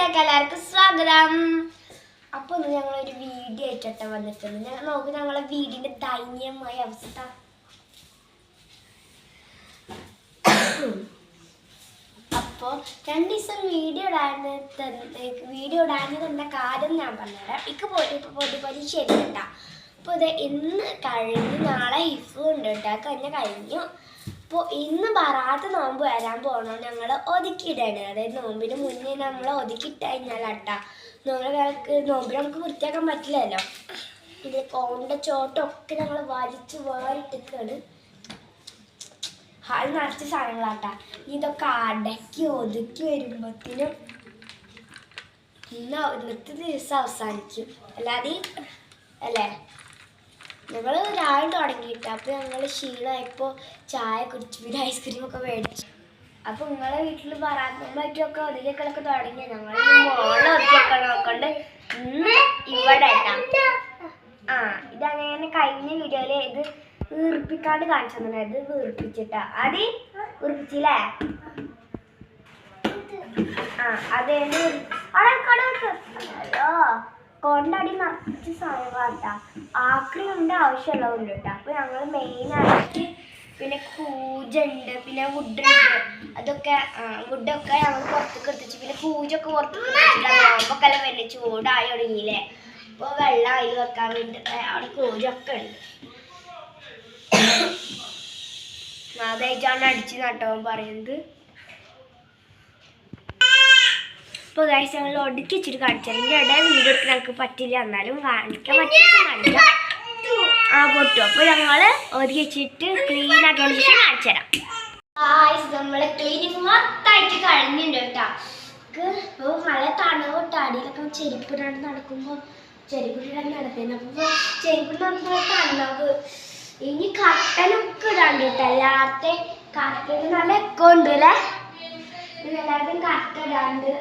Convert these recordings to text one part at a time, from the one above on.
എല്ലാവർക്കും സ്വാഗതം. അപ്പോൾ ഞങ്ങളൊരു വീഡിയോ ആയിട്ടാണ് വന്നിട്ടുണ്ട്. നോക്ക് ഞങ്ങളെ വീടിന്റെ ദയനീയമായ അവസ്ഥ. അപ്പോൾ 2 ദിവസം വീഡിയോ ഇടാൻ തന്ന കാര്യം ഞാൻ പറഞ്ഞുതരാം. ഇപ്പോൾ പരീക്ഷ കേട്ടാ. അപ്പോൾ ഇത് ഇന്ന് കഴിഞ്ഞ് നാളെ ഹിഫു ഉണ്ട് കേട്ടോ. കഴിഞ്ഞു. അപ്പോൾ ഇന്ന് ബറാത്ത് നോമ്പ് വരാൻ പോകണം. ഞങ്ങൾ ഒതുക്കിയിടാണ്. അതായത് നോമ്പിന് മുന്നേ നമ്മൾ ഒതുക്കിയിട്ട് കഴിഞ്ഞാലാട്ടാ നോമ്പിന് നമുക്ക് വൃത്തിയാക്കാൻ പറ്റില്ലല്ലോ. ഇത് കോണ്ട ചോട്ടൊക്കെ ഞങ്ങൾ വലിച്ച് വേറിട്ടിട്ടാണ്. അത് നിറച്ച സാധനങ്ങളാട്ടാ. ഇതൊക്കെ അടക്കി ഒതുക്കി വരുമ്പോഴത്തേനും ഇന്നത്തെ ദിവസം അവസാനിക്കും. അല്ലേ ഞങ്ങൾ രാവിലെ തുടങ്ങിയിട്ട്. അപ്പോൾ ഞങ്ങൾ ക്ഷീണമായപ്പോൾ ചായ കുടിച്ചു, പിന്നെ ഐസ്ക്രീമൊക്കെ മേടിച്ചു. അപ്പോൾ നിങ്ങളെ വീട്ടിൽ ബറാത്തുമായിട്ടൊക്കെ ഒതുക്കിയൊക്കെ തുടങ്ങി. ഞങ്ങൾ മോളെ ഒതുക്കിയൊക്കെ നോക്കണ്ട് ഇന്ന് ഇവിടെ ഇതങ്ങനെ കഴിഞ്ഞ വീഡിയോയിൽ ഇത് വീർപ്പിക്കാണ്ട് കാണിച്ചു തന്നെ. ഇത് വീർപ്പിച്ചിട്ടാ അതി വീർപ്പിച്ചില്ലേ? അതേന്ന് അയ്യോ കൊണ്ടടി നിറച്ച് സാധനങ്ങളാട്ടാ. ആക്രിയുണ്ട്, ആവശ്യമുള്ളതുണ്ട് കേട്ടോ. അപ്പോൾ ഞങ്ങൾ മെയിനായിട്ട് പിന്നെ കൂജുണ്ട്, പിന്നെ വുഡൊക്കെ ഞങ്ങൾ പുറത്തേക്ക് എടുത്തിച്ചു. പിന്നെ കൂജൊക്കെ പുറത്തേക്ക് എടുത്തിട്ടില്ല. നോമ്പൊക്കെ എല്ലാം വലിയ ചൂടായി തുടങ്ങിയില്ലേ. അപ്പോൾ വെള്ളം അതിൽ വെക്കാൻ വേണ്ടിയിട്ട് അവിടെ കൂജൊക്കെ ഉണ്ട്. അതായിട്ടാണ് അടിച്ച് നട്ടവൻ പറയുന്നത്. ഇപ്പോൾ ഗൈസ് ഞങ്ങൾ ഒടുക്കി വെച്ചിട്ട് കാണിച്ചാൽ ഇതിൻ്റെ ഇടയിൽ വീഡിയോ എടുക്കാൻ ഞങ്ങൾക്ക് പറ്റില്ല. എന്നാലും കാണിക്കാൻ പറ്റില്ല പൊട്ടു. അപ്പോൾ ഞങ്ങൾ ഒതുക്കി വെച്ചിട്ട് ക്ലീൻ ആക്കിയതിന് ശേഷം കാണിച്ചു തരാം. നമ്മളെ ക്ലീനിങ് മൊത്തമായിട്ട് കഴിഞ്ഞിട്ടുണ്ട് കേട്ടോ. ഇപ്പോൾ നല്ല തണുവിട്ട് അടിയിലൊക്കെ ചെരുപ്പിടാണ്ട് നടക്കുമ്പോൾ ചെരുപ്പിടാണ്ട് നടത്തുന്നു. അപ്പോൾ ചെരുപ്പിടാണ്ട് തണവ് ഇനി കട്ടനൊക്കെ ഇടാണ്ട് കേട്ടോ. എല്ലാവർക്കും കട്ടന് നല്ല എക്കോ ഉണ്ട് അല്ലേ. എല്ലാവർക്കും കട്ട ഇടാണ്ട്.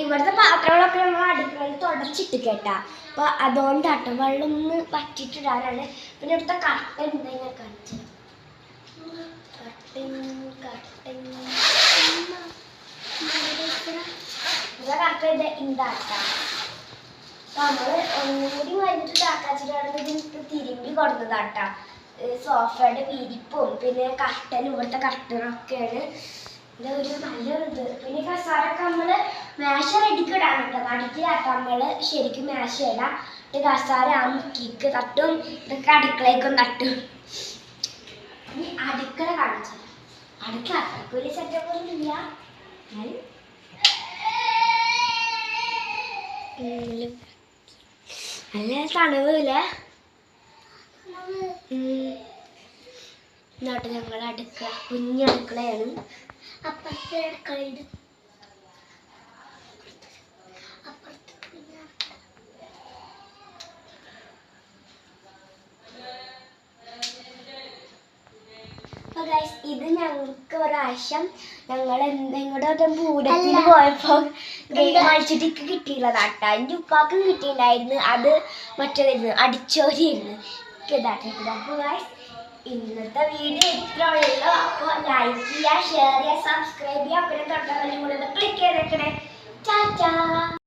ഇവിടുത്തെ പാത്രങ്ങളൊക്കെ നമ്മൾ അടുക്കളയിൽ തുടച്ചിട്ട് കേട്ടാ. അപ്പോൾ അതുകൊണ്ടാട്ടോ വെള്ളം ഒന്ന് പറ്റിയിട്ടിടാനാണ്. പിന്നെ ഇവിടുത്തെ കട്ടൻ ഉണ്ടെങ്കിൽ കാണിച്ചു കട്ടൻ ഇതാട്ടാ. അപ്പോൾ നമ്മൾ ഒന്നുകൂടി കഴിഞ്ഞിട്ട് കാക്കാച്ചിട്ടാണ് ഇത് തിരുമ്പി കൊടുത്തതാട്ടാ. സോഫയുടെ വിരിപ്പും പിന്നെ കട്ടനും ഇവിടുത്തെ കട്ടനൊക്കെയാണ് ഒരു നല്ലൊരിത്. പിന്നെ കസാരൊക്കെ നമ്മൾ മേശ റെഡിക്ക് ഇടാൻ കേട്ടോ. നടുക്കിലാക്കാം നമ്മൾ ശരിക്കും മേശ ഇടാം. കസാര അമുക്കിക്ക് തട്ടും, ഇതൊക്കെ അടുക്കളയ്ക്കും തട്ടും. ഇനി അടുക്കള കാണിച്ചു. അടുക്കള ഒരു സെറ്റപ്പ് ഒന്നും ഇല്ല. നല്ല തണുവില്ലേ. എന്നിട്ട് ഞങ്ങൾ അടുക്കള കുഞ്ഞടുക്കളയാണ്. അപ്പുറത്തെ അടുക്കളയുണ്ട്. അപ്പോൾ ഗൈസ് ഇത് ഞങ്ങൾക്ക് ഒരാവശ്യം ഞങ്ങൾ എങ്ങോട്ടോ പൂരത്തിന് പോയപ്പോൾ ഗെയിം കളിച്ചിട്ട് കിട്ടിയുള്ളതാട്ടാ. എൻ്റെ ഉപ്പാക്ക് കിട്ടിയിട്ടുണ്ടായിരുന്നു. അത് മറ്റേതായിരുന്നു, അടിച്ചോരിയായിരുന്നു. ഇതാക്കിയിട്ടില്ല. അപ്പോൾ ഗൈസ് ഇന്നത്തെ വീഡിയോ ഇത്ര ഉള്ളൂ. അപ്പോൾ ലൈക്ക് ചെയ്യുക, ഷെയർ ചെയ്യുക, സബ്സ്ക്രൈബ് ചെയ്യുക. പിന്നെ തൊട്ട ബെല്ലും കൂടെ ക്ലിക്ക് ചെയ്തേക്കണേ. ടാറ്റാ.